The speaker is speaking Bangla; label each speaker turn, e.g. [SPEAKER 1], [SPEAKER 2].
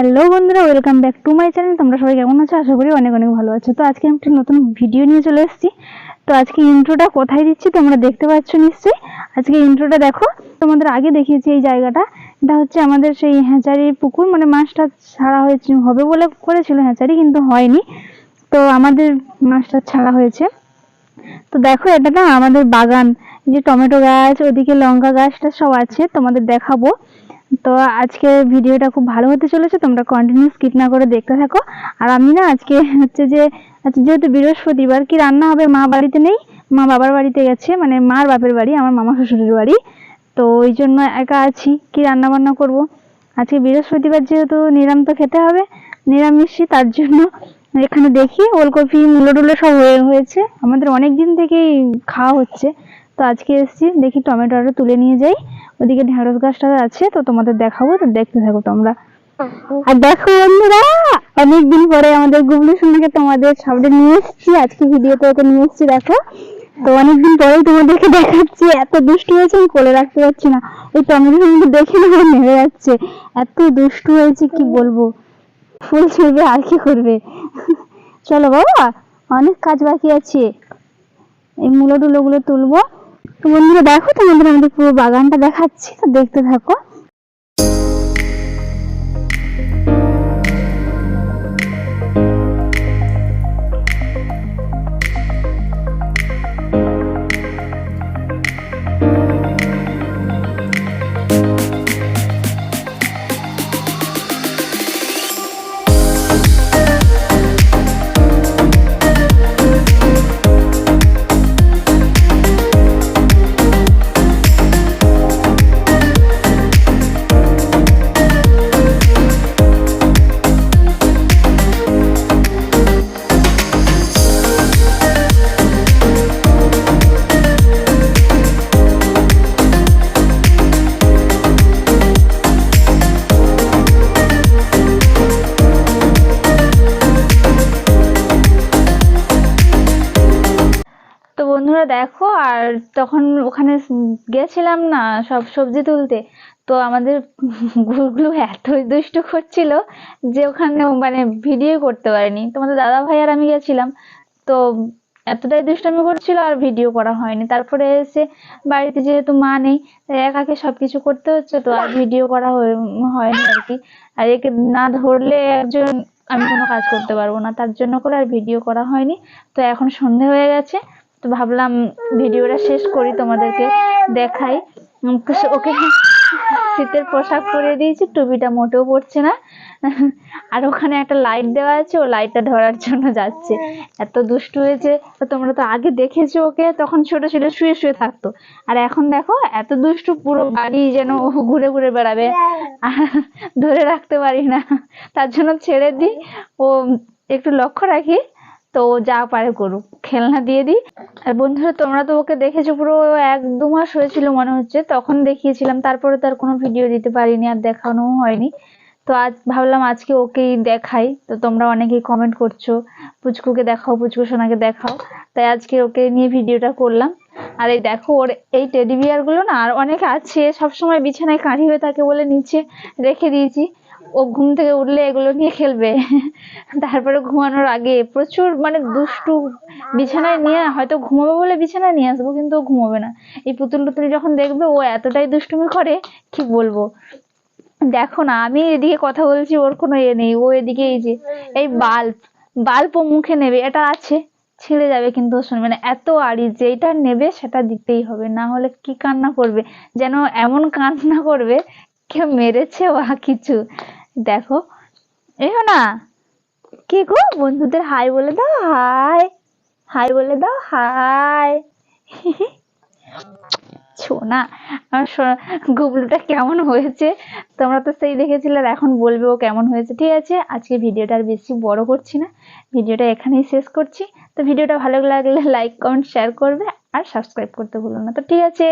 [SPEAKER 1] হ্যালো বন্ধুরা, welcome back to my channel. তোমরা সবাই কেমন আছো? আশা করি অনেক অনেক ভালো আছো। তো আজকে আমি একটা নতুন ভিডিও নিয়ে চলে এসেছি। তো আজকে ইন্ট্রোটা কোথায় দিচ্ছি তোমরা দেখতে পাচ্ছ নিশ্চয়ই। আজকে ইন্ট্রোটা দেখো, তোমাদের আগে দেখিয়েছি এই জায়গাটা। এটা হচ্ছে আমাদের সেই হ্যাচারি পুকুর, মানে মাছটা ছাড়া হয়েছে হবে বলে করেছিল হ্যাচারি, কিন্তু হয়নি। তো আমাদের মাছটা ছাড়া হয়েছে। তো দেখো, এটা না আমাদের বাগান, যে টমেটো গাছ, ওদিকে লঙ্কা গাছটা সব আছে, তোমাদের দেখাবো। তো আজকে ভিডিওটা খুব ভালো হতে চলেছে, তোমরা কন্টিনিউ স্কিপ না করে দেখতে থাকো। আর আমি না আজকে হচ্ছে যে যেহেতু বৃহস্পতিবার, কি রান্না হবে, মা বাড়িতে নেই, মা বাবার বাড়িতে গেছে, মানে মার বাপের বাড়ি, আমার মামা শ্বশুরের বাড়ি। তো ওই জন্য একা আছি, কি রান্না বান্না করব। আজকে বৃহস্পতিবার, যেহেতু নিরামিষ তো খেতে হবে, নিরামিষই, তার জন্য এখানে দেখি ওলকপি মূলো টুলো সব হয়েছে, আমাদের অনেক দিন থেকেই খাওয়া হচ্ছে। তো আজকে এসেছি, দেখি টমেটোটা তুলে নিয়ে যাই। ওদিকে ঢেঁড়স গাছটা আছে, তো তোমাদের দেখাবো, তো দেখতে থাকো তোমরা। আর দেখো বন্ধুরা, অনেকদিন পরে আমাদের গুবলু সোনাকে তোমাদের সামনে নিয়ে এসেছি, আজকে ভিডিওতে ওকে নিয়ে এসেছি। দেখো, তো অনেকদিন পরেই তোমাদেরকে দেখাচ্ছি। এত দুষ্টু হয়েছে, আমি কোলে রাখতে পারছি না। এই টমেটো দেখে না নেমে যাচ্ছে, এত দুষ্টু হয়েছে কি বলবো। ফুল ছিঁড়বে আর কি করবে। চলো বাবা, অনেক কাজ বাকি আছে, এই মূলো টুলো গুলো তুলবো। তো বন্ধুরা দেখো, তোমাদের আমাদের পুরো বাগানটা দেখাচ্ছি, তো দেখতে থাকো। তো বন্ধুরা দেখো, আর তখন ওখানে গেছিলাম না সব সবজি তুলতে, তো আমাদের গুলগুলো এতই দুষ্টু করছিল যে ওখানে মানে ভিডিও করতে পারিনি। তোমাদের দাদা ভাই আর আমি গেছিলাম, তো এতটাই দুষ্টামি করছিল আর ভিডিও করা হয়নি। তারপরে এসে বাড়িতে যেহেতু মা নেই, তাই একাকে সবকিছু করতে হচ্ছে, তো আর ভিডিও করা হয়নি আর কি। আর একে না ধরলে একজন আমি কোনো কাজ করতে পারবো না, তার জন্য করে আর ভিডিও করা হয়নি। তো এখন সন্ধে হয়ে গেছে, তো ভাবলাম ভিডিওটা শেষ করি, তোমাদেরকে দেখাই। ওকে শীতের পোশাক পরিয়ে দিয়েছি, টুপিটা মোটেও পড়ছে না। আর ওখানে একটা লাইট দেওয়া আছে, ও লাইটটা ধরার জন্য যাচ্ছে। এত দুষ্টু হয়েছে। তো তোমরা তো আগে দেখেছো ওকে, তখন ছোট ছিল, শুয়ে শুয়ে থাকতো। আর এখন দেখো এত দুষ্টু, পুরো বাড়ি যেন ও ঘুরে ঘুরে বেড়াবে, ধরে রাখতে পারি না। তার জন্য ছেড়ে দিই, ও একটু লক্ষ্য রাখি, তো যা পারে করুক, খেলনা দিয়ে দিই। আর বন্ধুরা তোমরা তো ওকে দেখেছো, পুরো 1-2 মাস হয়েছিল মনে হচ্ছে, তখন দেখিয়েছিলাম। তারপরে তার কোনো ভিডিও দিতে পারিনি, আর দেখানো হয়নি। তো আজ ভাবলাম আজকে ওকেই দেখাই। তো তোমরা অনেকেই কমেন্ট করছো, পুচকুকে দেখাও, পুচকু সোনাকে দেখাও, তাই আজকে ওকে নিয়ে ভিডিওটা করলাম। আর এই দেখো, ওর এই টেডি বিয়ার গুলো না আর অনেক আছে, সবসময় বিছানায় কাঁড়ি হয়ে থাকে বলে নিচে রেখে দিয়েছি। ও ঘুম থেকে উঠলে এগুলো নিয়ে খেলবে। তারপরে ঘুমানোর আগে প্রচুর মানে দুষ্টু, বিছানায় নিয়ে হয়তো ঘুমাবো বলে বিছানায় নিয়ে আসবো, কিন্তু ও ঘুমাবে না। এই পুতুল টুতুল যখন দেখবে, ও এতটাই দুষ্টুমি করে কি বলবো। দেখো না, আমি এদিকে কথা বলছি, ওর কোনো ইয়ে নেই, ও এদিকে এই যে এই বাল্ব ও মুখে নেবে, এটা আছে, ছিঁড়ে যাবে কিন্তু ও শুনবে না। এত আড়ি, যেটা নেবে সেটা দিতেই হবে, না হলে কি কান্না করবে, যেন এমন কান্না করবে কেউ মেরেছে বা কিছু। দেখো, এও না, কি গো, বন্ধুদের হাই বলে দাও, হাই, হাই বলে দাও, হাই। সোনা, আমার গুবলুটা কেমন হয়েছে তোমরা তো সেই দেখেছিলে, আর এখন বলবে ও কেমন হয়েছে। ঠিক আছে, আজকে ভিডিওটা আর বেশি বড় করছি না, ভিডিওটা এখানেই শেষ করছি। তো ভিডিওটা ভালো লাগলে লাইক কমেন্ট শেয়ার করবে, আর সাবস্ক্রাইব করতে ভুলো না। তো ঠিক আছে।